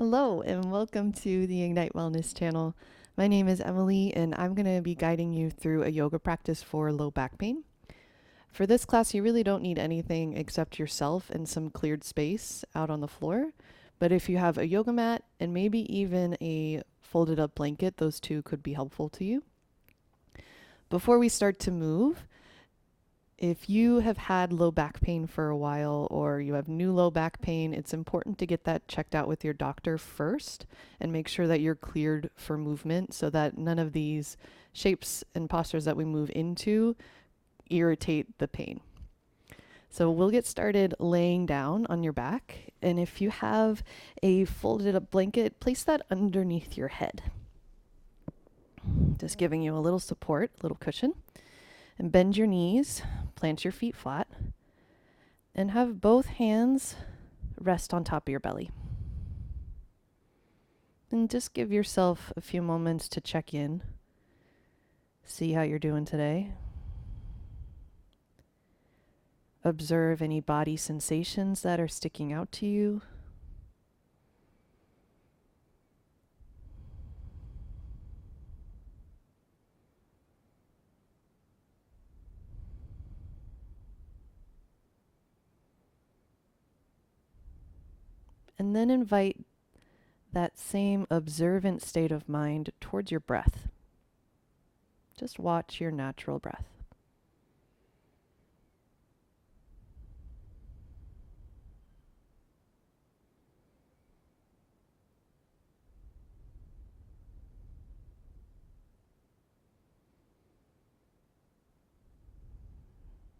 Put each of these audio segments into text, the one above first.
Hello, and welcome to the Ignite Wellness channel. My name is Emily, and I'm going to be guiding you through a yoga practice for low back pain. For this class, you really don't need anything except yourself and some cleared space out on the floor. But if you have a yoga mat and maybe even a folded up blanket, those two could be helpful to you. Before we start to move, if you have had low back pain for a while or you have new low back pain, it's important to get that checked out with your doctor first and make sure that you're cleared for movement so that none of these shapes and postures that we move into irritate the pain. So we'll get started laying down on your back. And if you have a folded up blanket, place that underneath your head. Just giving you a little support, a little cushion. And bend your knees, plant your feet flat, and have both hands rest on top of your belly. And just give yourself a few moments to check in, see how you're doing today. Observe any body sensations that are sticking out to you. And then invite that same observant state of mind towards your breath. Just watch your natural breath.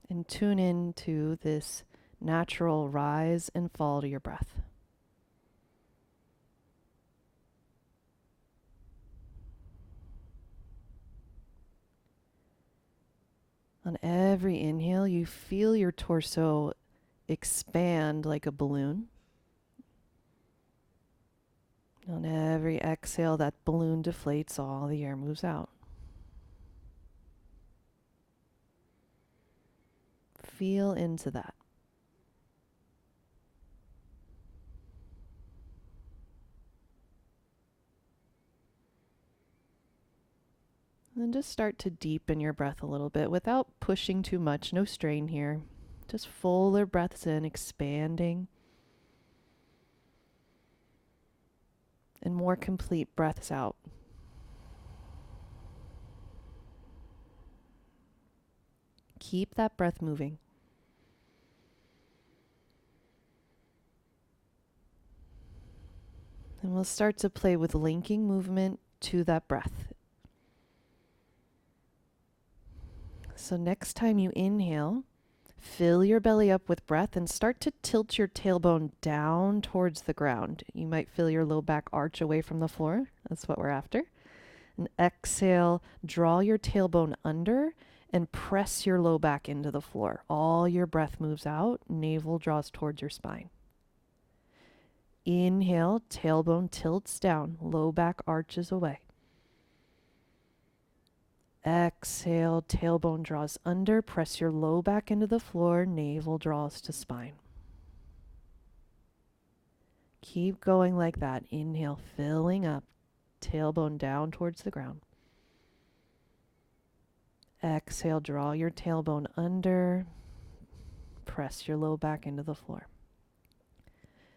And tune in to this natural rise and fall to your breath. On every inhale, you feel your torso expand like a balloon. On every exhale, that balloon deflates, all the air moves out. Feel into that. And then just start to deepen your breath a little bit without pushing too much. No strain here. Just fuller breaths in, expanding. And more complete breaths out. Keep that breath moving. And we'll start to play with linking movement to that breath. So next time you inhale, fill your belly up with breath and start to tilt your tailbone down towards the ground. You might feel your low back arch away from the floor. That's what we're after. And exhale, draw your tailbone under and press your low back into the floor. All your breath moves out, navel draws towards your spine. Inhale, tailbone tilts down, low back arches away. Exhale, tailbone draws under, press your low back into the floor, navel draws to spine. Keep going like that. Inhale, filling up, tailbone down towards the ground. Exhale, draw your tailbone under, press your low back into the floor.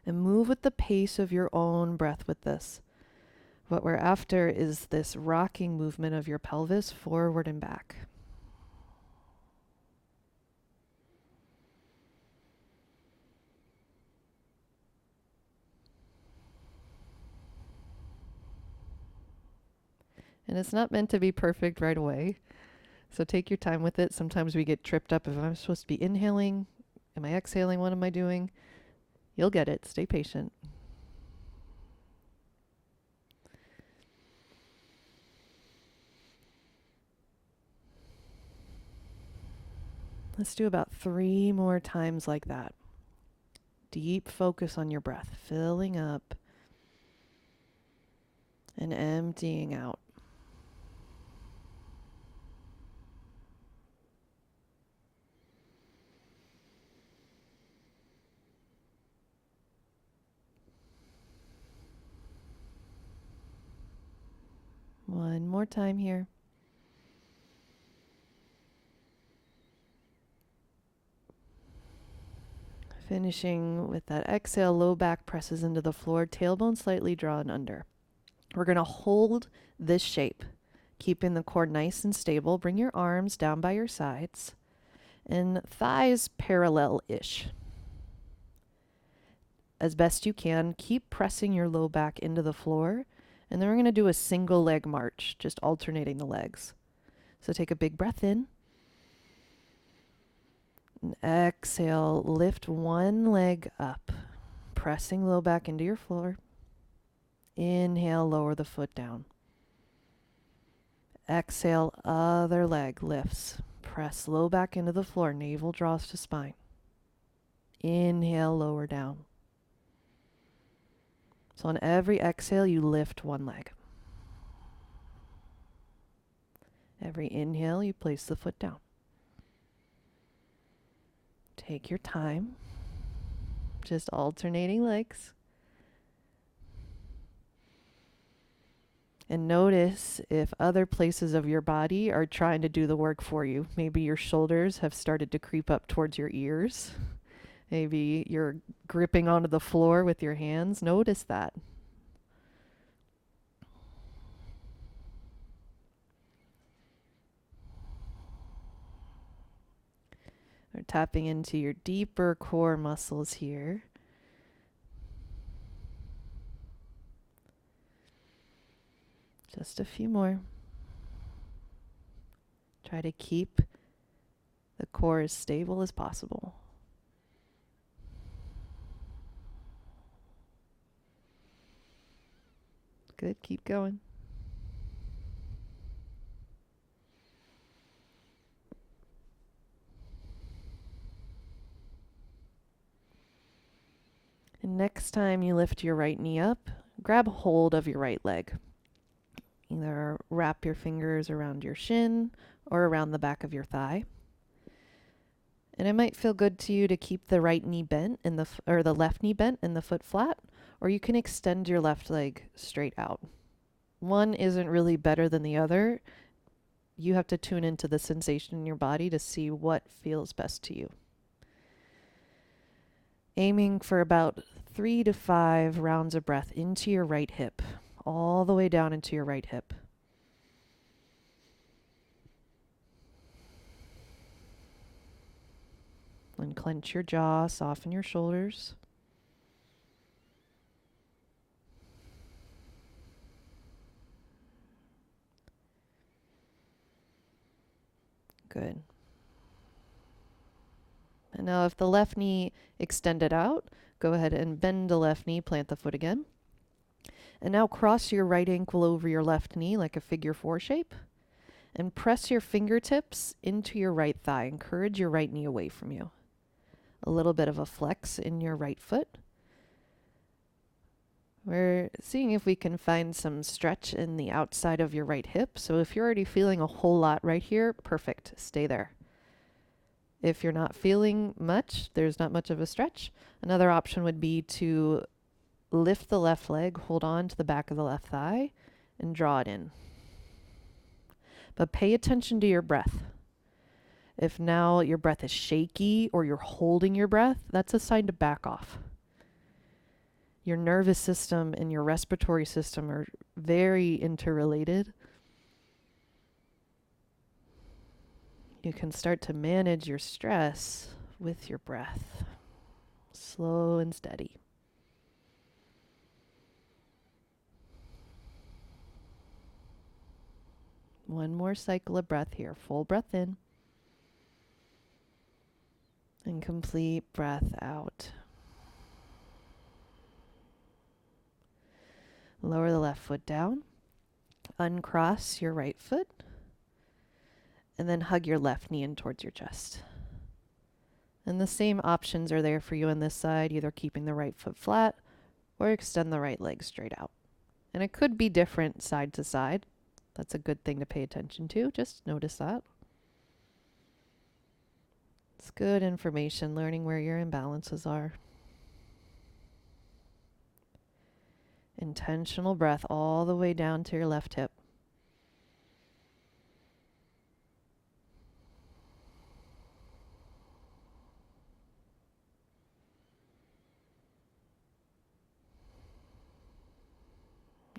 And move with the pace of your own breath with this. What we're after is this rocking movement of your pelvis forward and back. And it's not meant to be perfect right away. So take your time with it. Sometimes we get tripped up if I'm supposed to be inhaling. Am I exhaling? What am I doing? You'll get it. Stay patient. Let's do about 3 more times like that. Deep focus on your breath, filling up and emptying out. One more time here. Finishing with that exhale, low back presses into the floor, tailbone slightly drawn under. We're going to hold this shape, keeping the core nice and stable. Bring your arms down by your sides and thighs parallel-ish. As best you can, keep pressing your low back into the floor, and then we're going to do a single leg march, just alternating the legs. So take a big breath in. And exhale, lift one leg up, pressing low back into your floor. Inhale, lower the foot down. Exhale, other leg lifts. Press low back into the floor, navel draws to spine. Inhale, lower down. So on every exhale, you lift one leg. Every inhale, you place the foot down. Take your time, just alternating legs. And notice if other places of your body are trying to do the work for you. Maybe your shoulders have started to creep up towards your ears. Maybe you're gripping onto the floor with your hands. Notice that. We're tapping into your deeper core muscles here. Just a few more. Try to keep the core as stable as possible. Good, keep going. And next time you lift your right knee up, grab hold of your right leg. Either wrap your fingers around your shin or around the back of your thigh. And it might feel good to you to keep the right knee bent and the left knee bent and the foot flat, or you can extend your left leg straight out. One isn't really better than the other. You have to tune into the sensation in your body to see what feels best to you. Aiming for about 3 to 5 rounds of breath into your right hip, all the way down into your right hip. Unclench your jaw, soften your shoulders. Good. And now if the left knee extended out, go ahead and bend the left knee, plant the foot again. And now cross your right ankle over your left knee like a figure 4 shape. And press your fingertips into your right thigh. Encourage your right knee away from you. A little bit of a flex in your right foot. We're seeing if we can find some stretch in the outside of your right hip. So if you're already feeling a whole lot right here, perfect. Stay there. If you're not feeling much, there's not much of a stretch. Another option would be to lift the left leg, hold on to the back of the left thigh, and draw it in. But pay attention to your breath. If now your breath is shaky or you're holding your breath, that's a sign to back off. Your nervous system and your respiratory system are very interrelated. You can start to manage your stress with your breath. Slow and steady. One more cycle of breath here. Full breath in. And complete breath out. Lower the left foot down. Uncross your right foot. And then hug your left knee in towards your chest. And the same options are there for you on this side, either keeping the right foot flat or extend the right leg straight out. And it could be different side to side. That's a good thing to pay attention to. Just notice that. It's good information, learning where your imbalances are. Intentional breath all the way down to your left hip.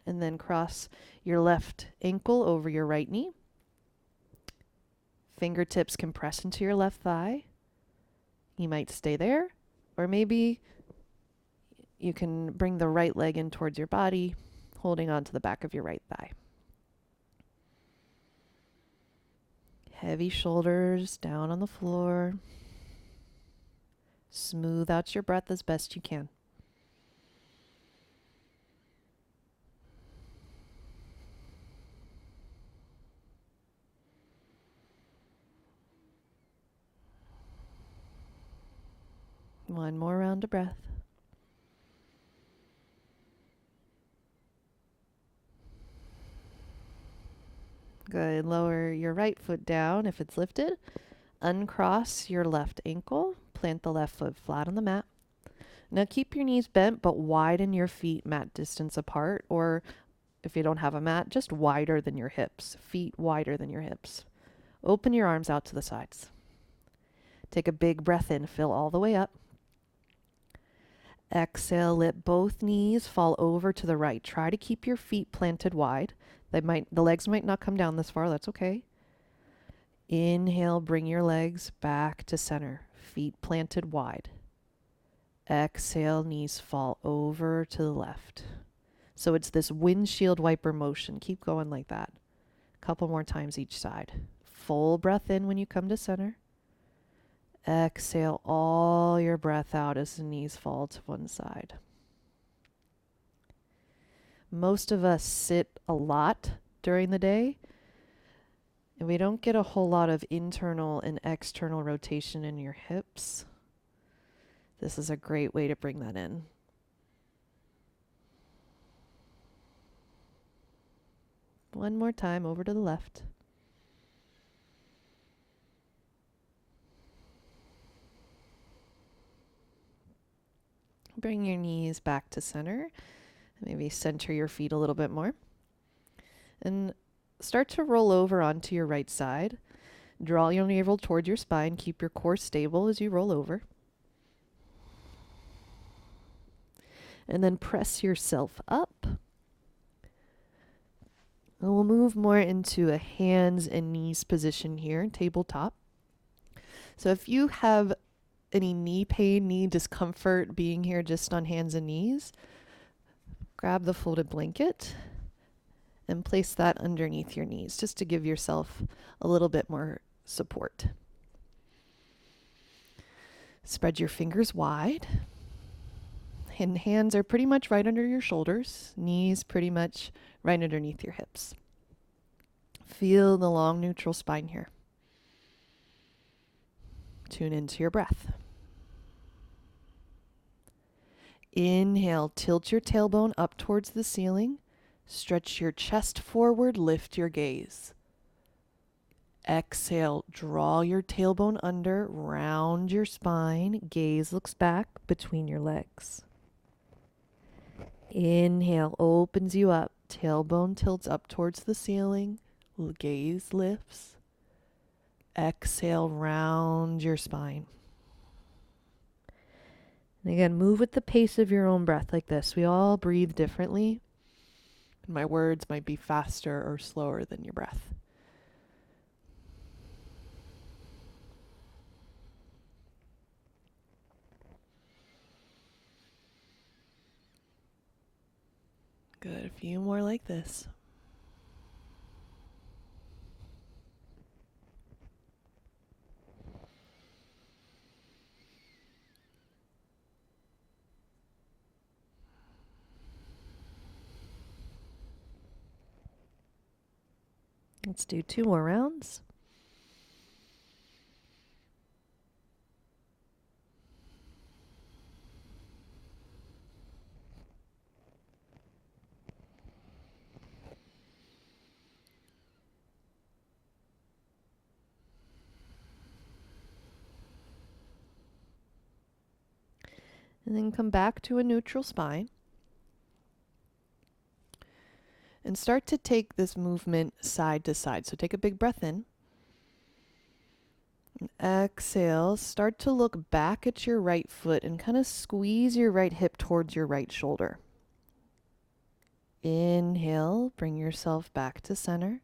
and then cross your left ankle over your right knee. Fingertips can press into your left thigh. You might stay there, or maybe you can bring the right leg in towards your body, holding on to the back of your right thigh. Heavy shoulders down on the floor. Smooth out your breath as best you can. One more round of breath. Good. Lower your right foot down if it's lifted. Uncross your left ankle. Plant the left foot flat on the mat. Now keep your knees bent, but widen your feet mat distance apart, or if you don't have a mat, just wider than your hips. Feet wider than your hips. Open your arms out to the sides. Take a big breath in. Fill all the way up. Exhale, let both knees fall over to the right. Try to keep your feet planted wide. The legs might not come down this far, that's okay. Inhale, bring your legs back to center. Feet planted wide. Exhale, knees fall over to the left. So it's this windshield wiper motion. Keep going like that. Couple more times each side. Full breath in when you come to center. Exhale all your breath out as the knees fall to one side. Most of us sit a lot during the day, and we don't get a whole lot of internal and external rotation in your hips. This is a great way to bring that in. One more time over to the left. Bring your knees back to center. Maybe center your feet a little bit more. And start to roll over onto your right side. Draw your navel toward your spine. Keep your core stable as you roll over. And then press yourself up. And we'll move more into a hands and knees position here, tabletop. So if you have any knee pain, knee discomfort being here just on hands and knees, grab the folded blanket and place that underneath your knees just to give yourself a little bit more support. Spread your fingers wide. And hands are pretty much right under your shoulders, knees pretty much right underneath your hips. Feel the long neutral spine here. Tune into your breath. Inhale, tilt your tailbone up towards the ceiling. Stretch your chest forward, lift your gaze. Exhale, draw your tailbone under, round your spine, gaze looks back between your legs. Inhale, opens you up, tailbone tilts up towards the ceiling, gaze lifts. Exhale, round your spine. And again, move with the pace of your own breath like this. We all breathe differently. My words might be faster or slower than your breath. Good, a few more like this. Let's do 2 more rounds. And then come back to a neutral spine. And start to take this movement side to side. So take a big breath in. And exhale, start to look back at your right foot and kind of squeeze your right hip towards your right shoulder. Inhale, bring yourself back to center.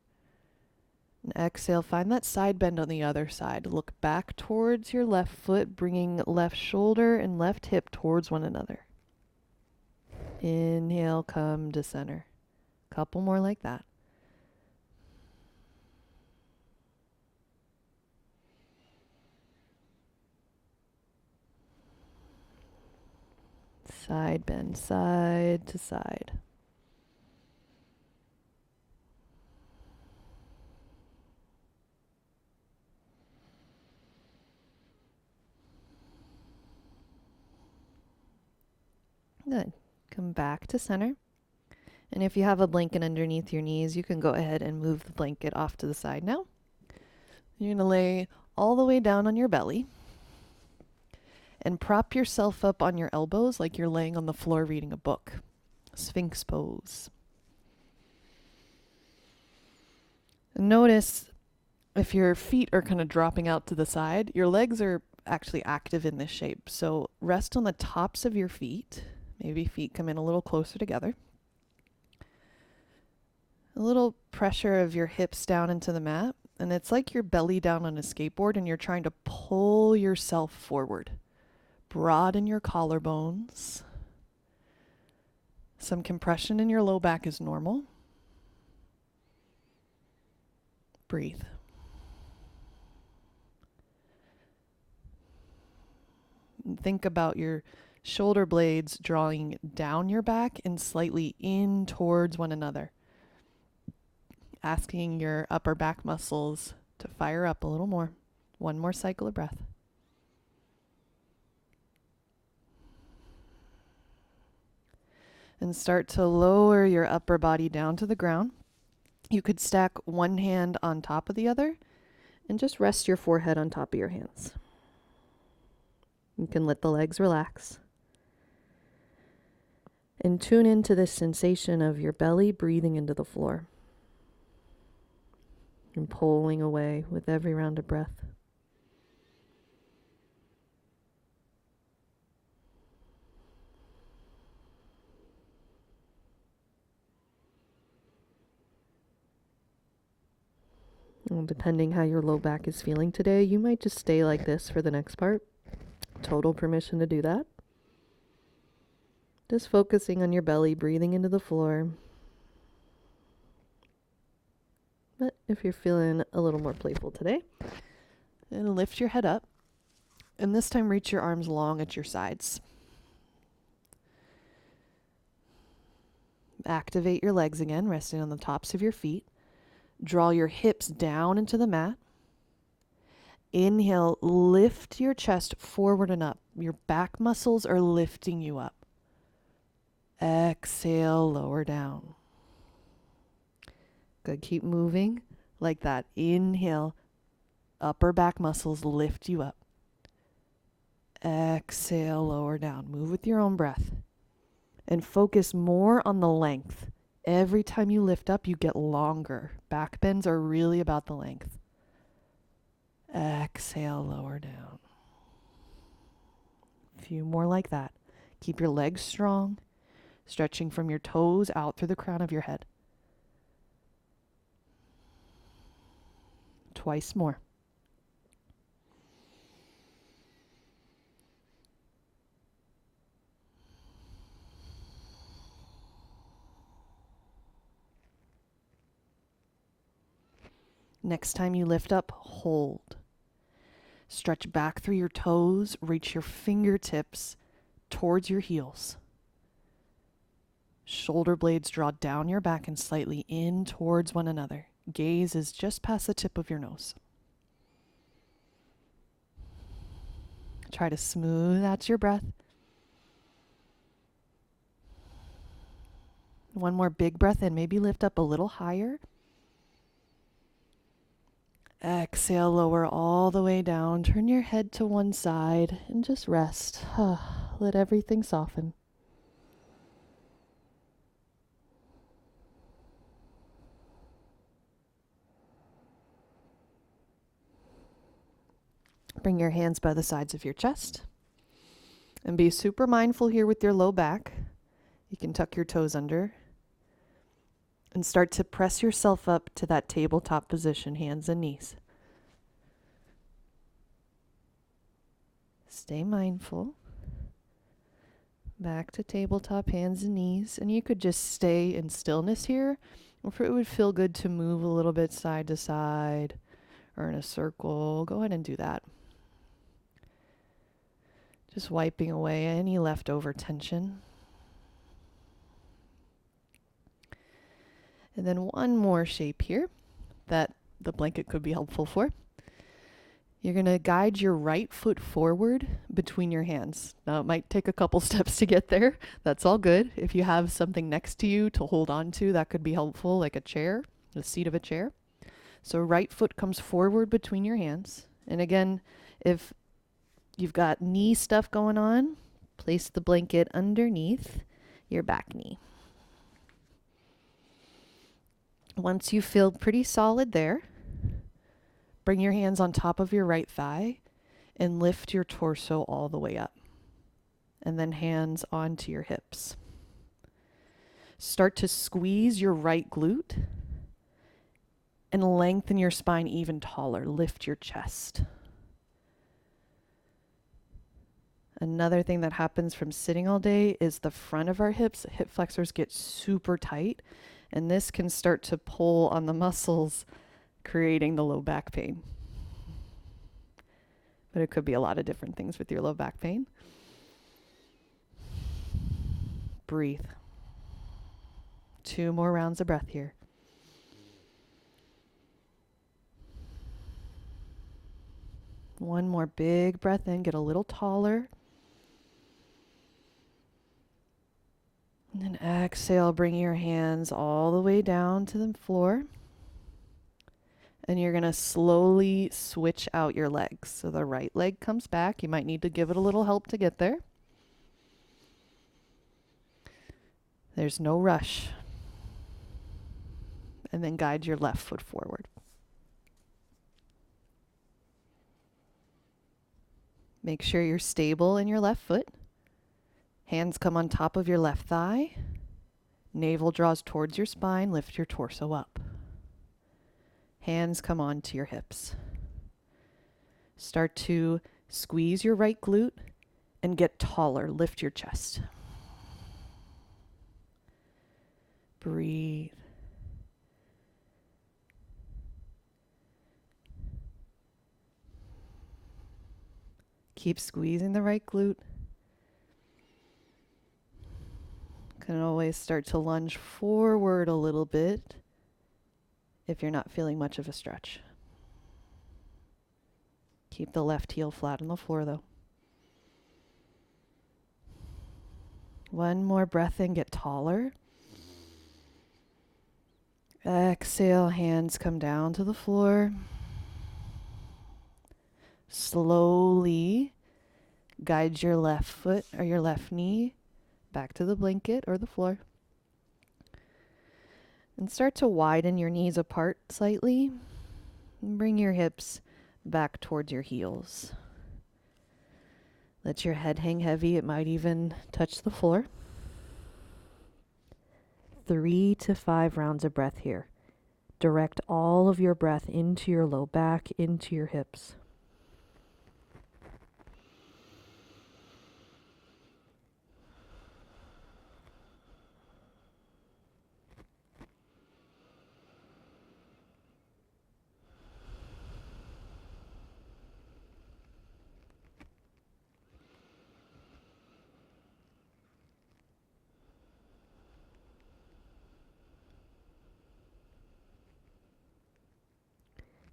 And exhale, find that side bend on the other side. Look back towards your left foot, bringing left shoulder and left hip towards one another. Inhale, come to center. Couple more like that. Side bend, side to side. Good. Come back to center. And if you have a blanket underneath your knees, you can go ahead and move the blanket off to the side now. You're going to lay all the way down on your belly and prop yourself up on your elbows like you're laying on the floor reading a book. Sphinx pose. And notice if your feet are kind of dropping out to the side, your legs are actually active in this shape. So rest on the tops of your feet. Maybe feet come in a little closer together. A little pressure of your hips down into the mat. And it's like your belly down on a skateboard and you're trying to pull yourself forward. Broaden your collarbones. Some compression in your low back is normal. Breathe. Think about your shoulder blades drawing down your back and slightly in towards one another. Asking your upper back muscles to fire up a little more. One more cycle of breath. And start to lower your upper body down to the ground. You could stack one hand on top of the other and just rest your forehead on top of your hands. You can let the legs relax. And tune into this sensation of your belly breathing into the floor. And pulling away with every round of breath. Well, depending how your low back is feeling today, you might just stay like this for the next part. Total permission to do that. Just focusing on your belly, breathing into the floor. But if you're feeling a little more playful today, then lift your head up. And this time reach your arms long at your sides. Activate your legs again, resting on the tops of your feet. Draw your hips down into the mat. Inhale, lift your chest forward and up. Your back muscles are lifting you up. Exhale, lower down. Good, keep moving like that. Inhale, upper back muscles lift you up. Exhale, lower down. Move with your own breath. And focus more on the length. Every time you lift up, you get longer. Back bends are really about the length. Exhale, lower down. A few more like that. Keep your legs strong, stretching from your toes out through the crown of your head. Twice more. Next time you lift up, hold. Stretch back through your toes, reach your fingertips towards your heels. Shoulder blades draw down your back and slightly in towards one another. Gaze is just past the tip of your nose. Try to smooth out your breath. One more big breath in. Maybe lift up a little higher. Exhale, lower all the way down. Turn your head to one side and just rest. Let everything soften. Bring your hands by the sides of your chest. And be super mindful here with your low back. You can tuck your toes under. And start to press yourself up to that tabletop position, hands and knees. Stay mindful. Back to tabletop, hands and knees. And you could just stay in stillness here, or if it would feel good to move a little bit side to side or in a circle, go ahead and do that. Just wiping away any leftover tension. And then one more shape here that the blanket could be helpful for. You're going to guide your right foot forward between your hands. Now, it might take a couple steps to get there. That's all good. If you have something next to you to hold on to, that could be helpful, like a chair, the seat of a chair. So right foot comes forward between your hands. And again, if you've got knee stuff going on, place the blanket underneath your back knee. Once you feel pretty solid there, bring your hands on top of your right thigh and lift your torso all the way up. And then hands onto your hips. Start to squeeze your right glute and lengthen your spine even taller. Lift your chest. Another thing that happens from sitting all day is the front of our hips, hip flexors get super tight, and this can start to pull on the muscles, creating the low back pain. But it could be a lot of different things with your low back pain. Breathe. 2 more rounds of breath here. One more big breath in, get a little taller. And then exhale, bring your hands all the way down to the floor. And you're going to slowly switch out your legs. So the right leg comes back. You might need to give it a little help to get there. There's no rush. And then guide your left foot forward. Make sure you're stable in your left foot. Hands come on top of your left thigh. Navel draws towards your spine. Lift your torso up. Hands come onto your hips. Start to squeeze your right glute and get taller. Lift your chest. Breathe. Keep squeezing the right glute. Can always start to lunge forward a little bit if you're not feeling much of a stretch. Keep the left heel flat on the floor though. One more breath in, get taller. Exhale, hands come down to the floor. Slowly guide your left foot or your left knee back to the blanket or the floor. And start to widen your knees apart slightly. And bring your hips back towards your heels. Let your head hang heavy. It might even touch the floor. 3 to 5 rounds of breath here. Direct all of your breath into your low back, into your hips.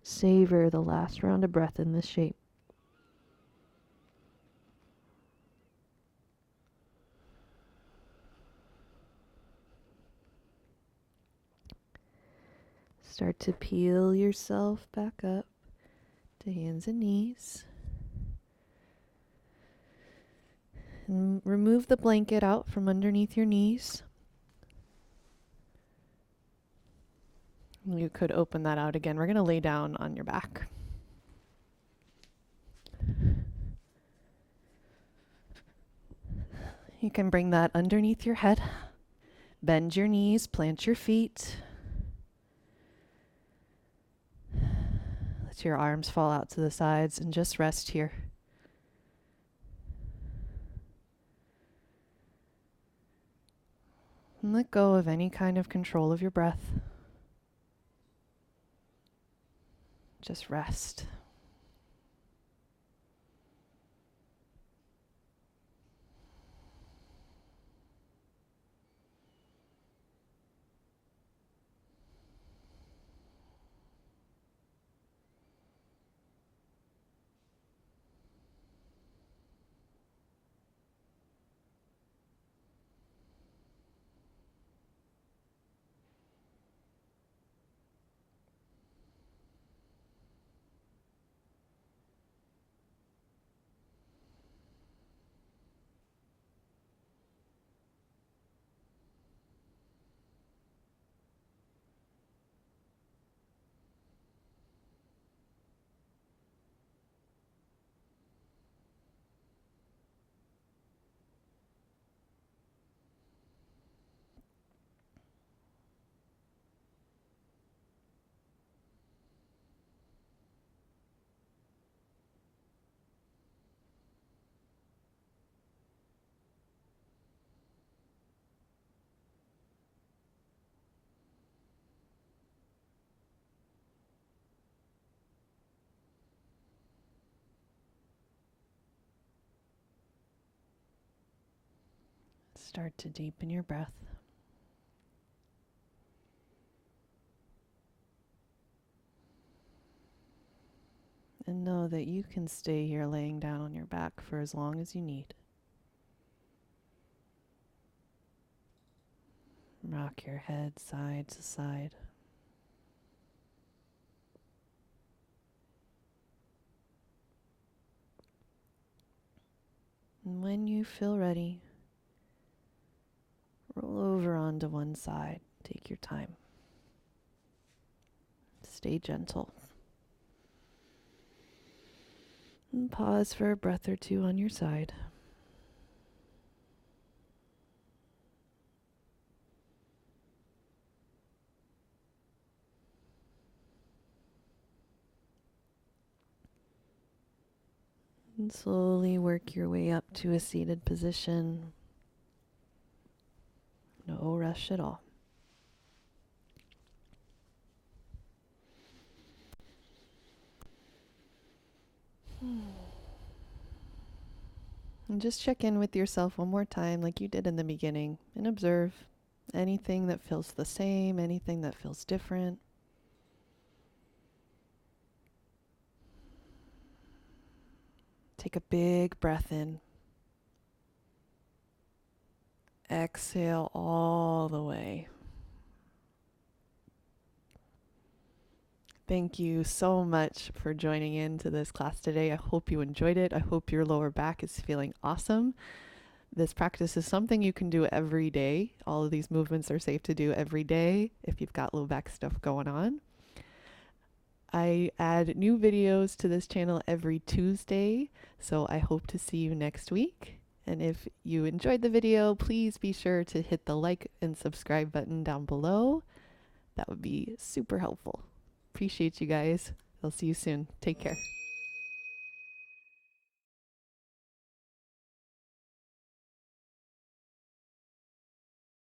Savor the last round of breath in this shape. Start to peel yourself back up to hands and knees. And remove the blanket out from underneath your knees. You could open that out again. We're going to lay down on your back. You can bring that underneath your head. Bend your knees, plant your feet. Let your arms fall out to the sides and just rest here. And let go of any kind of control of your breath. Just rest. Start to deepen your breath. And know that you can stay here laying down on your back for as long as you need. Rock your head side to side. And when you feel ready, roll over onto one side. Take your time. Stay gentle. And pause for a breath or two on your side. And slowly work your way up to a seated position. No rush at all. And just check in with yourself one more time like you did in the beginning and observe anything that feels the same, anything that feels different. Take a big breath in. Exhale all the way. Thank you so much for joining in to this class today. I hope you enjoyed it. I hope your lower back is feeling awesome. This practice is something you can do every day. All of these movements are safe to do every day if you've got low back stuff going on. I add new videos to this channel every Tuesday, so I hope to see you next week. And if you enjoyed the video, please be sure to hit the like and subscribe button down below. That would be super helpful. Appreciate you guys. I'll see you soon. Take care.